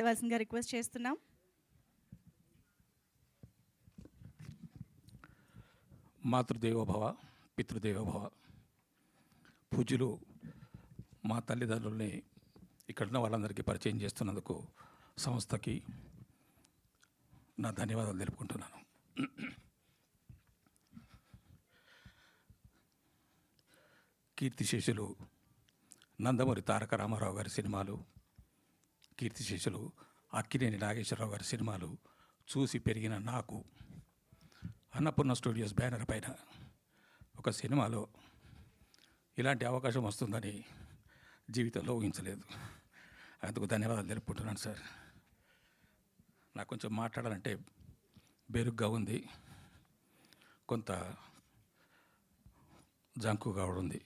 ఇవ్వాల్సిందిగా రిక్వెస్ట్ చేస్తున్నాం. మాతృదేవోభవ, పితృదేవోభవ. పూజ్యులు మా తల్లిదండ్రుల్ని ఇక్కడున్న వాళ్ళందరికీ పరిచయం చేస్తున్నందుకు సంస్థకి నా ధన్యవాదాలు తెలుపుకుంటున్నాను. కీర్తిశేషులు నందమూరి తారక రామారావు గారి సినిమాలు, కీర్తిశేషులు అక్కినేని నాగేశ్వరరావు గారి సినిమాలు చూసి పెరిగిన నాకు అన్నపూర్ణ స్టూడియోస్ బ్యానర్ పైన ఒక సినిమాలో ఇలాంటి అవకాశం వస్తుందని జీవితంలో ఊహించలేదు. అందుకు ధన్యవాదాలు తెలుపుకుంటున్నాను సార్. నాకు కొంచెం మాట్లాడాలంటే బెరుగ్గా ఉంది, కొంత జంకుగా ఉంది.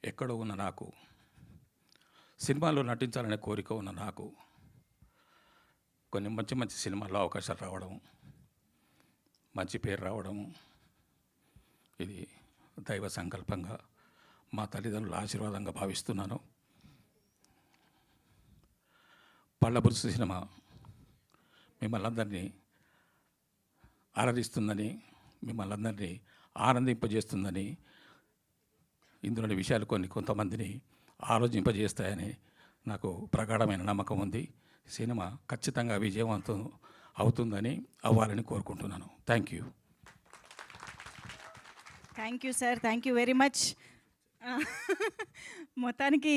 ఎక్కడో ఉన్న నాకు, సినిమాలో నటించాలనే కోరిక ఉన్న నాకు కొన్ని మంచి మంచి సినిమాల్లో అవకాశాలు రావడం, మంచి పేరు రావడం, ఇది దైవ సంకల్పంగా మా తల్లిదండ్రుల ఆశీర్వాదంగా భావిస్తున్నాను. పళ్ళబురుసు సినిమా మిమ్మల్ని అందరినీ ఆరాధిస్తుందని, మిమ్మల్ని అందరినీ ఆనందింపజేస్తుందని, ఇందులోని విషయాలు కొంతమందిని ఆలోచింపజేస్తాయని నాకు ప్రగాఢమైన నమ్మకం ఉంది. సినిమా ఖచ్చితంగా విజయవంతం అవుతుందని, అవ్వాలని కోరుకుంటున్నాను. Thank you. Thank you sir, thank you very much. మొత్తానికి